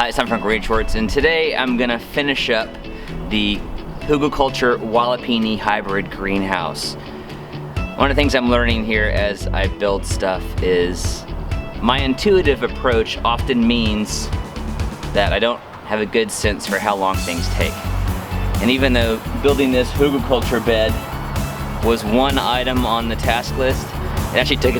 Hi, it's Tom from GreenShortz, and today I'm gonna finish up the Hugelkultur walipini hybrid greenhouse. One of the things I'm learning here as I build stuff is my intuitive approach often means that I don't have a good sense for how long things take. And even though building this Hugelkultur bed was one item on the task list, it actually took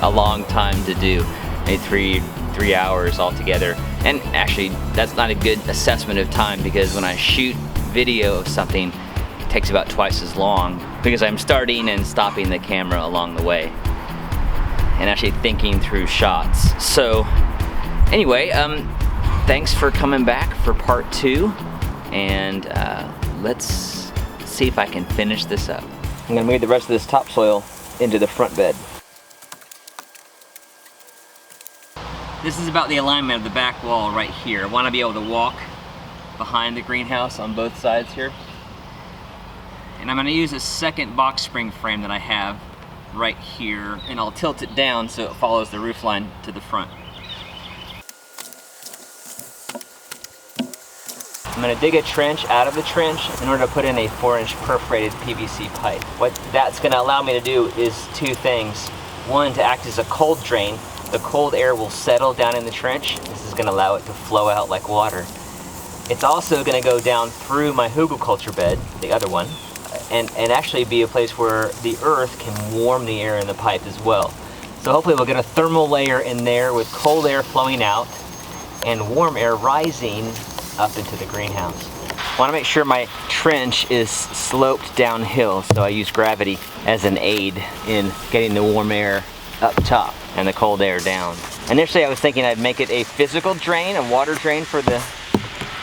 a long time to do, maybe three hours altogether. And actually, that's not a good assessment of time, because when I shoot video of something, it takes about twice as long because I'm starting and stopping the camera along the way and actually thinking through shots. So anyway, thanks for coming back for part 2, and let's see if I can finish this up. I'm gonna move the rest of this topsoil into the front bed. This is about the alignment of the back wall right here. I want to be able to walk behind the greenhouse on both sides here. And I'm going to use a second box spring frame that I have right here, and I'll tilt it down so it follows the roof line to the front. I'm going to dig a trench out of the trench in order to put in a 4-inch perforated PVC pipe. What that's going to allow me to do is two things. One, to act as a cold drain. The cold air will settle down in the trench. This is going to allow it to flow out like water. It's also going to go down through my Hugelkultur bed, the other one, and actually be a place where the earth can warm the air in the pipe as well. So hopefully we'll get a thermal layer in there with cold air flowing out and warm air rising up into the greenhouse. I want to make sure my trench is sloped downhill, so I use gravity as an aid in getting the warm air up top and the cold air down. Initially I was thinking I'd make it a physical drain, a water drain for the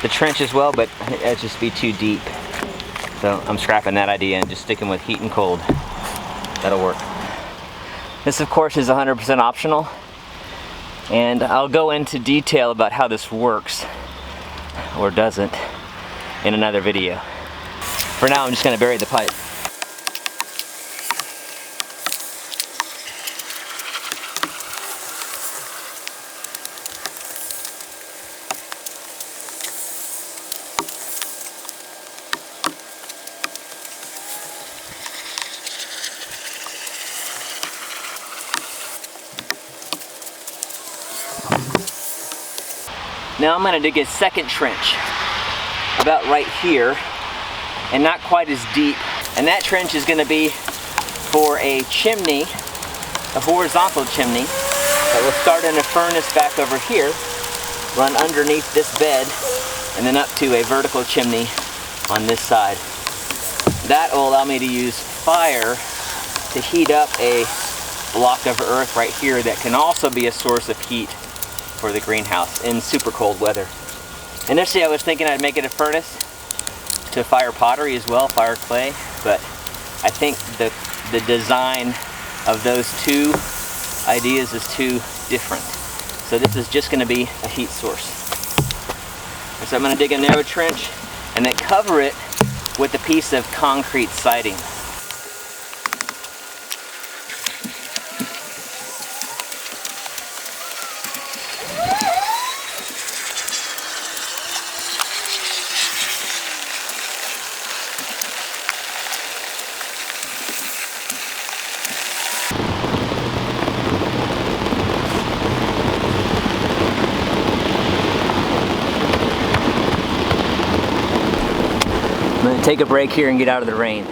trench as well, but it'd just be too deep. So I'm scrapping that idea and just sticking with heat and cold. That'll work. This of course is 100% optional, and I'll go into detail about how this works or doesn't in another video. For now I'm just going to bury the pipe. Now I'm going to dig a second trench about right here, and not quite as deep. And that trench is going to be for a chimney, a horizontal chimney, that will start in a furnace back over here, run underneath this bed, and then up to a vertical chimney on this side. That will allow me to use fire to heat up a block of earth right here that can also be a source of heat for the greenhouse in super cold weather. Initially I was thinking I'd make it a furnace to fire pottery as well, fire clay, but I think the design of those two ideas is too different. So this is just going to be a heat source. And so I'm going to dig a narrow trench and then cover it with a piece of concrete siding. I'm going to take a break here and get out of the rain.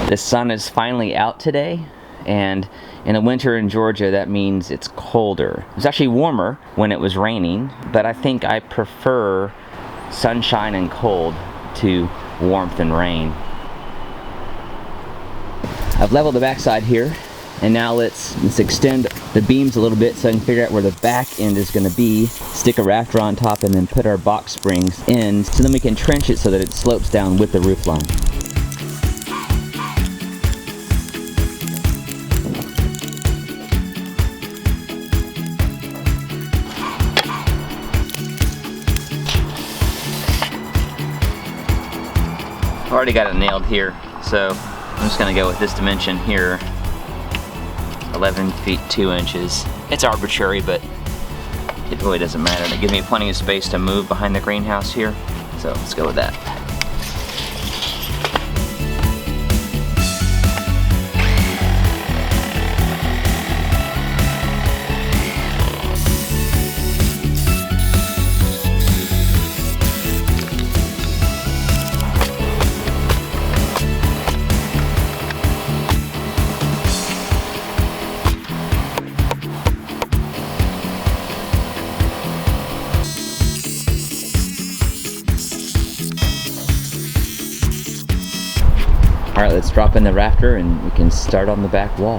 The sun is finally out today, and in the winter in Georgia that means it's colder. It was actually warmer when it was raining, but I think I prefer sunshine and cold to warmth and rain. I've leveled the backside here, and now let's extend the beams a little bit so I can figure out where the back end is going to be, stick a rafter on top, and then put our box springs in, so then we can trench it so that it slopes down with the roof line. I've already got it nailed here, so I'm just going to go with this dimension here, 11 feet 2 inches. It's arbitrary, but it really doesn't matter. They give me plenty of space to move behind the greenhouse here, so let's go with that. All right, let's drop in the rafter and we can start on the back wall.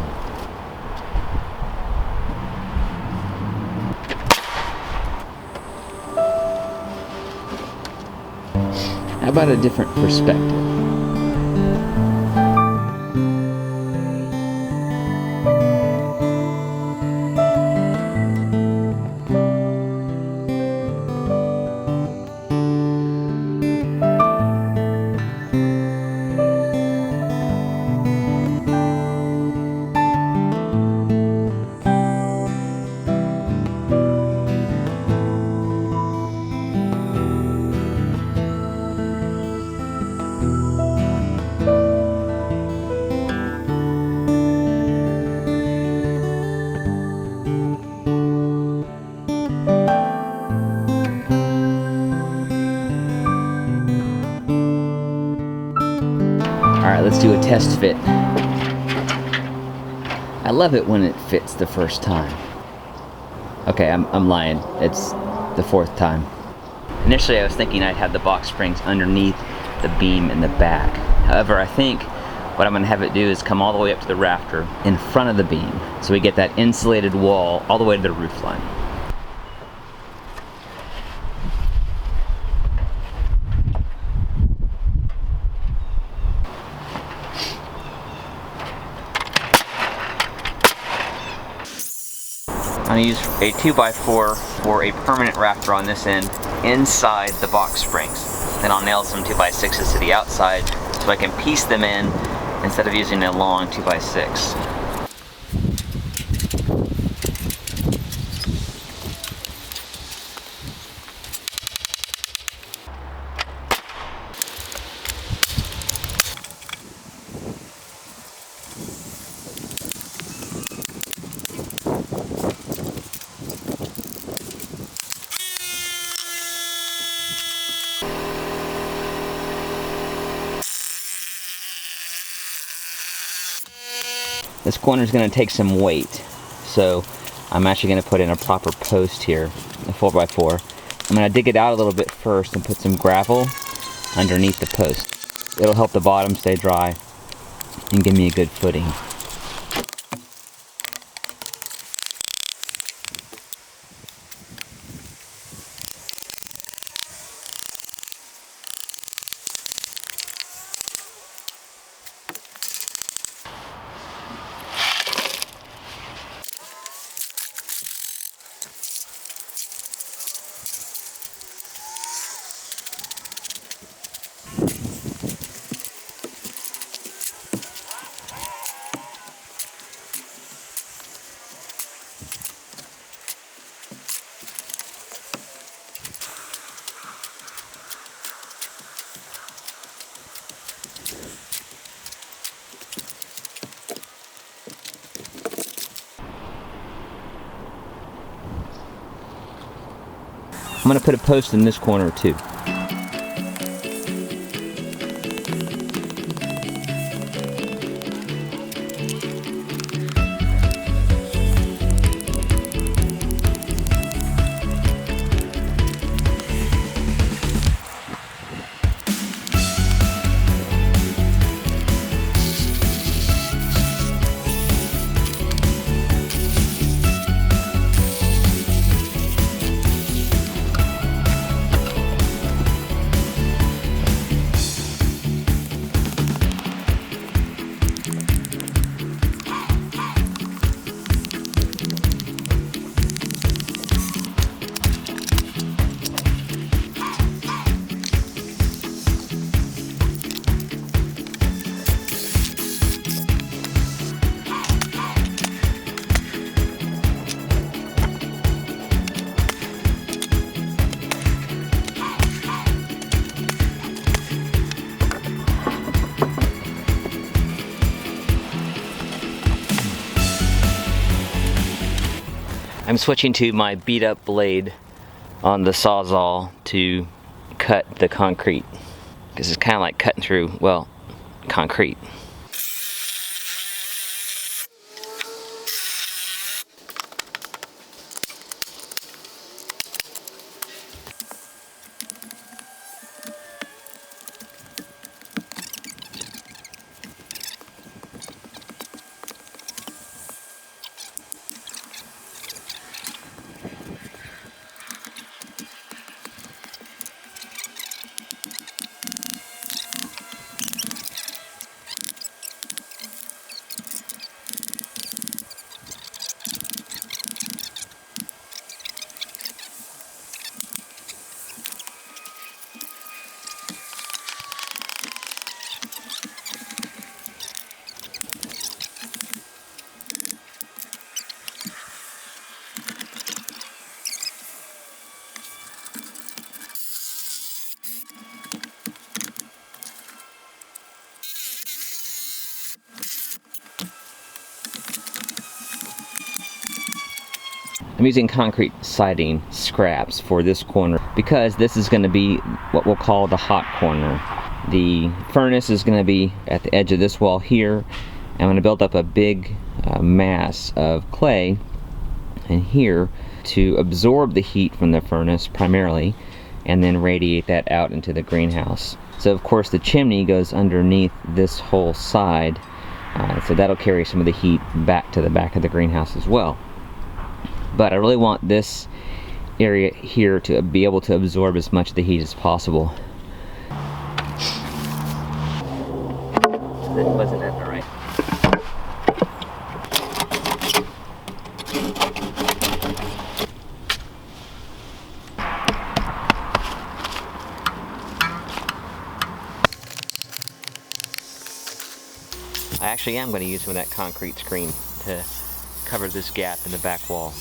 How about a different perspective? Alright, let's do a test fit. I love it when it fits the first time. Okay, I'm lying. It's the fourth time. Initially I was thinking I'd have the box springs underneath the beam in the back. However, I think what I'm going to have it do is come all the way up to the rafter in front of the beam, so we get that insulated wall all the way to the roof line. I'm going to use a 2x4 for a permanent rafter on this end inside the box springs. Then I'll nail some 2x6s to the outside so I can piece them in instead of using a long 2x6. This corner is going to take some weight, so I'm actually going to put in a proper post here, a 4x4. I'm going to dig it out a little bit first and put some gravel underneath the post. It'll help the bottom stay dry and give me a good footing. I'm going to put a post in this corner too. switching to my beat up blade on the Sawzall to cut the concrete, because it's kind of like cutting through, well, concrete. I'm using concrete siding scraps for this corner because this is going to be what we'll call the hot corner. The furnace is going to be at the edge of this wall here. I'm going to build up a big mass of clay in here to absorb the heat from the furnace primarily, and then radiate that out into the greenhouse. So of course the chimney goes underneath this whole side, so that'll carry some of the heat back to the back of the greenhouse as well. But I really want this area here to be able to absorb as much of the heat as possible. That wasn't at the right. I actually am going to use some of that concrete screen to cover this gap in the back wall.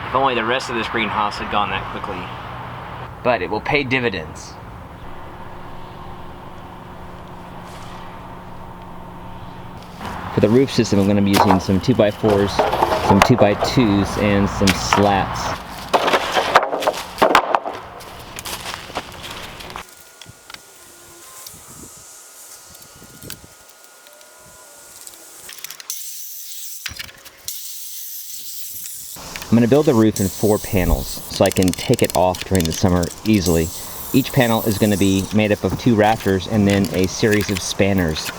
If only the rest of this greenhouse had gone that quickly. But it will pay dividends. For the roof system, I'm going to be using some 2x4s, some 2x2s, and some slats. I'm going to build the roof in 4 panels so I can take it off during the summer easily. Each panel is going to be made up of 2 rafters and then a series of spanners.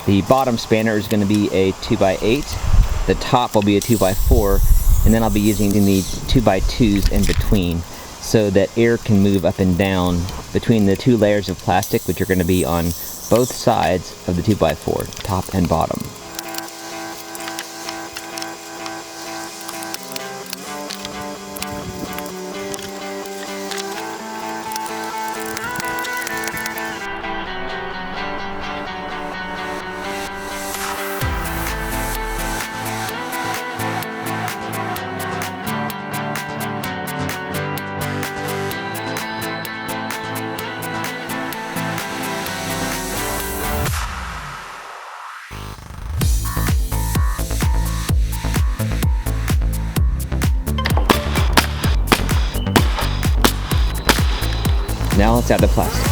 The bottom spanner is going to be a 2x8, the top will be a 2x4, and then I'll be using the 2x2s in between so that air can move up and down between the 2 layers of plastic, which are going to be on both sides of the 2x4, top and bottom. let's add the plastic.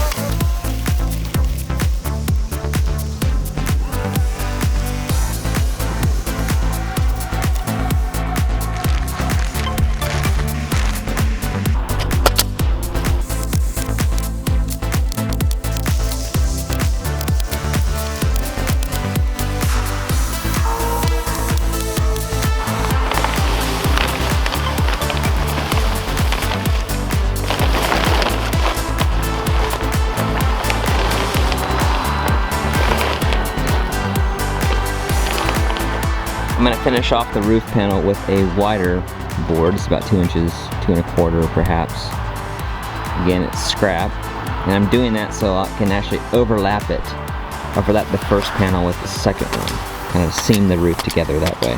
I'm going to finish off the roof panel with a wider board. It's about 2 inches, 2 1/4 perhaps. Again, it's scrap. And I'm doing that so I can actually overlap the first panel with the second one. Kind of seam the roof together that way.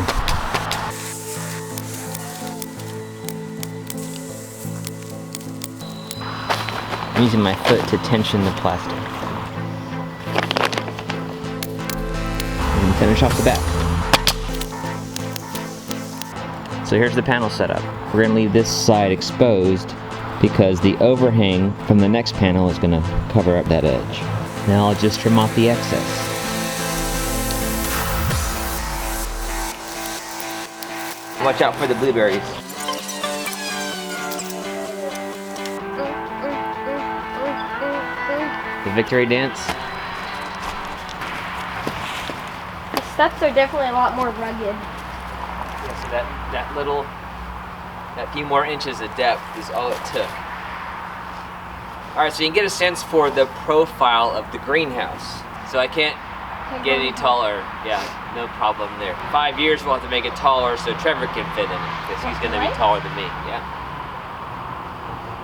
I'm using my foot to tension the plastic. And finish off the back. So here's the panel setup. We're going to leave this side exposed because the overhang from the next panel is going to cover up that edge. Now I'll just trim off the excess. Watch out for the blueberries. The victory dance. The steps are definitely a lot more rugged. Yeah, so that few more inches of depth is all it took. Alright, so you can get a sense for the profile of the greenhouse. So I can't get any taller. Yeah, no problem there. 5 years we'll have to make it taller so Trevor can fit in it, because he's going to be taller than me. Yeah.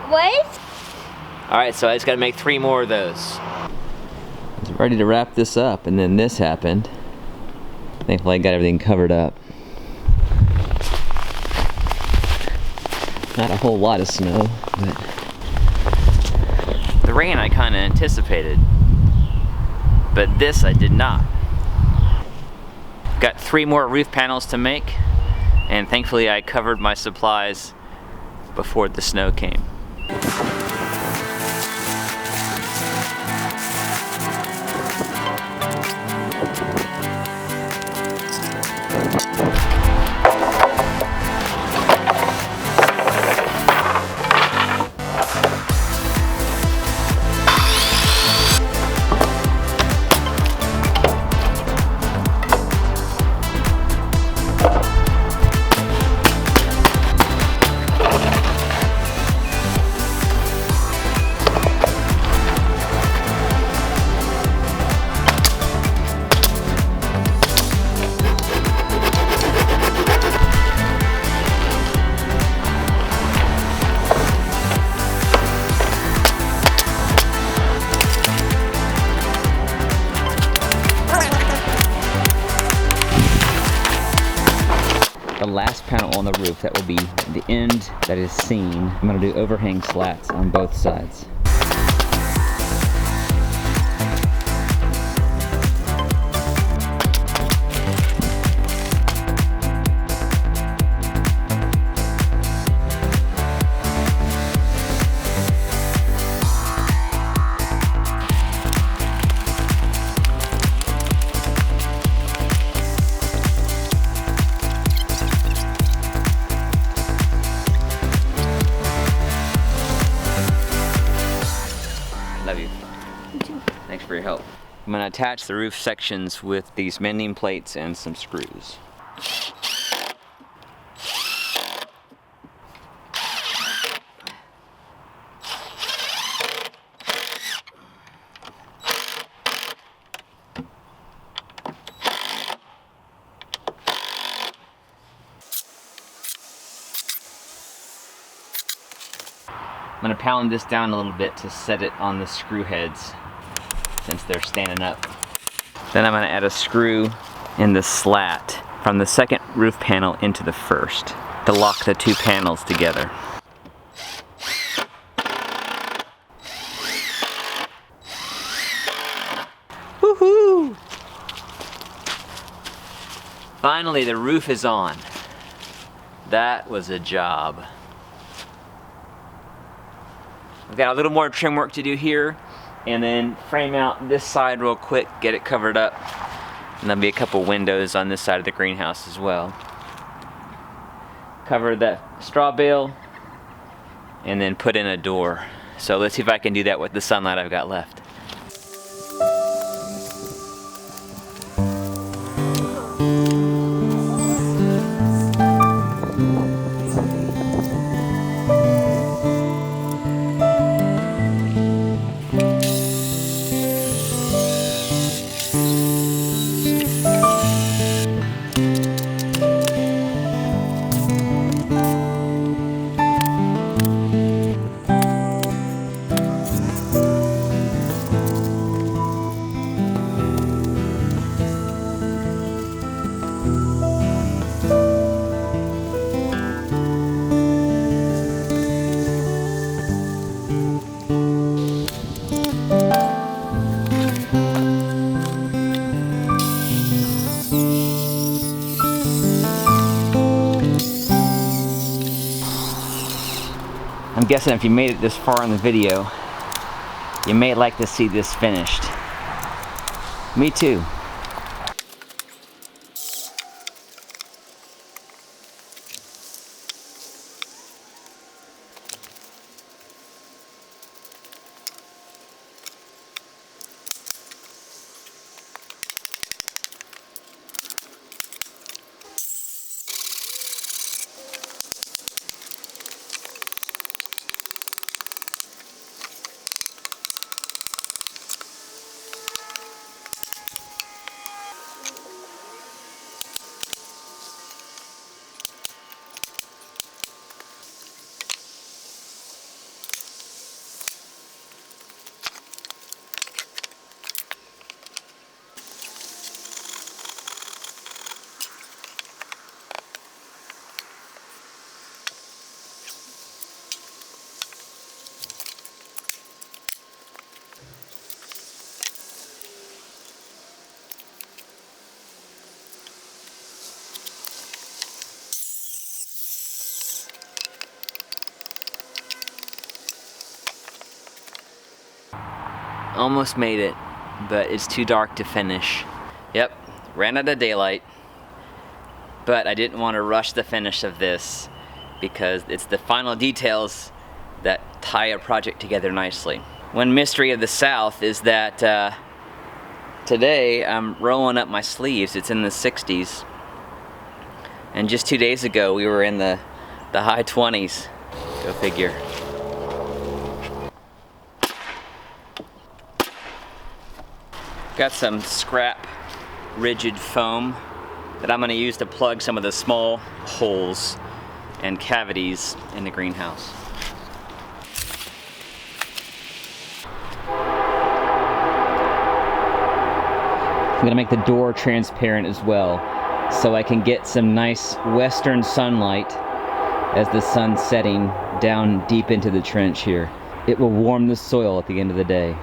What? Alright, so I just got to make 3 more of those. I was ready to wrap this up, and then this happened. Thankfully I got everything covered up. Not a whole lot of snow, but the rain I kind of anticipated, but this I did not. Got 3 more roof panels to make, and thankfully I covered my supplies before the snow came. The last panel on the roof, that will be the end that is seen. I'm going to do overhang slats on both sides. Love you. You too. Thanks for your help. I'm going to attach the roof sections with these mending plates and some screws. I'm going to pound this down a little bit to set it on the screw heads since they're standing up. Then I'm going to add a screw in the slat from the second roof panel into the first to lock the 2 panels together. Woohoo! Finally, the roof is on. That was a job. I've got a little more trim work to do here, and then frame out this side real quick, get it covered up. And there'll be a couple windows on this side of the greenhouse as well. Cover that straw bale, and then put in a door. So let's see if I can do that with the sunlight I've got left. I'm guessing if you made it this far in the video, you may like to see this finished. Me too. Almost made it, but it's too dark to finish. Yep, ran out of daylight. But I didn't want to rush the finish of this because it's the final details that tie a project together nicely. One mystery of the South is that today I'm rolling up my sleeves. It's in the 60s. And just 2 days ago we were in the high 20s. Go figure. Got some scrap rigid foam that I'm going to use to plug some of the small holes and cavities in the greenhouse. I'm going to make the door transparent as well, so I can get some nice western sunlight as the sun's setting down deep into the trench here. It will warm the soil at the end of the day.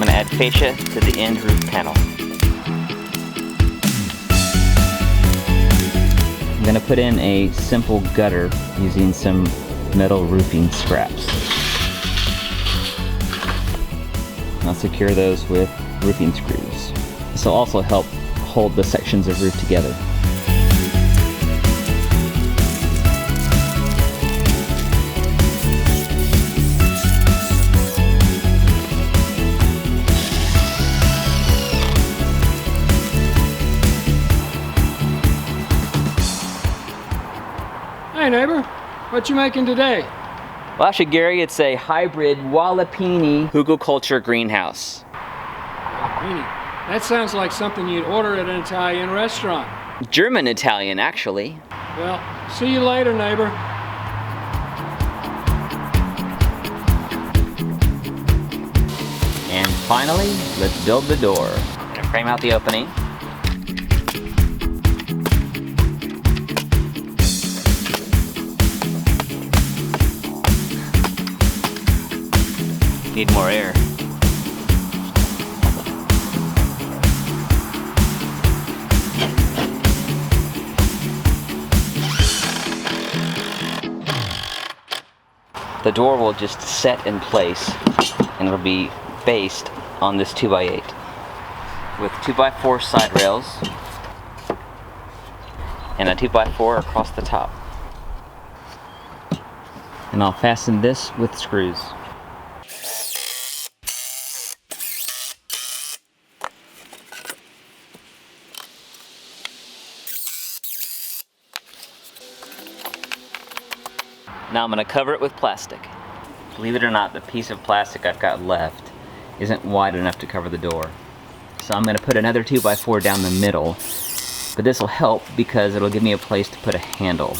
Add fascia to the end roof panel. I'm going to put in a simple gutter using some metal roofing scraps. I'll secure those with roofing screws. This will also help hold the sections of roof together. What you making today? Well, actually, Gary, it's a hybrid walipini Hugelkultur greenhouse. Walipini. That sounds like something you'd order at an Italian restaurant. German Italian, actually. Well, see you later, neighbor. And finally, let's build the door. I'm gonna frame out the opening. Need more air. The door will just set in place and it'll be based on this 2x8 with 2x4 side rails and a 2x4 across the top. And I'll fasten this with screws. Now I'm going to cover it with plastic. Believe it or not, the piece of plastic I've got left isn't wide enough to cover the door. So I'm going to put another 2x4 down the middle, but this will help because it'll give me a place to put a handle.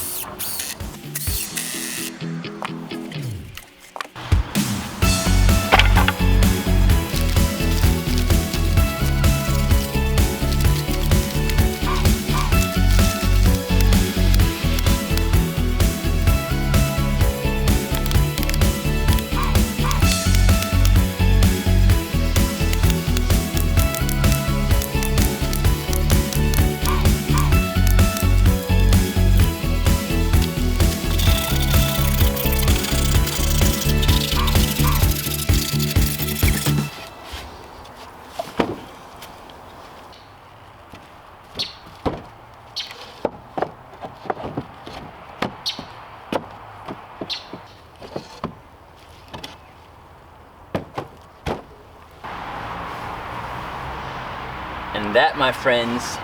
And that, my friends,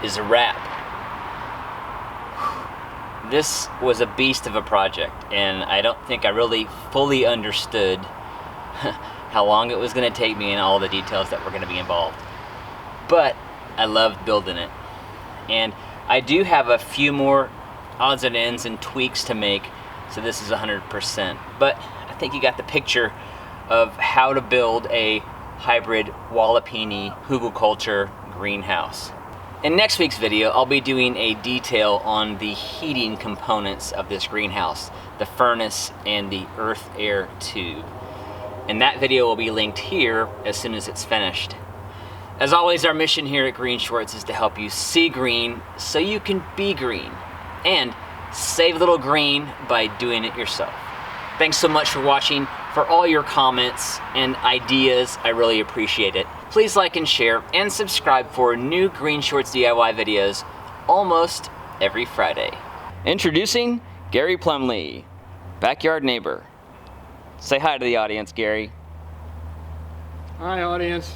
is a wrap. This was a beast of a project, and I don't think I really fully understood how long it was going to take me and all the details that were going to be involved. But I loved building it. And I do have a few more odds and ends and tweaks to make, so this is 100%. But I think you got the picture of how to build a hybrid walipini Hugelkultur greenhouse. In next week's video, I'll be doing a detail on the heating components of this greenhouse, the furnace and the earth air tube. And that video will be linked here as soon as it's finished. As always, our mission here at GreenShortz is to help you see green so you can be green and save a little green by doing it yourself. Thanks so much for watching. For all your comments and ideas, I really appreciate it. Please like and share and subscribe for new GreenShortzDIY videos almost every Friday. Introducing Gary Plumlee, backyard neighbor. Say hi to the audience, Gary. Hi, audience.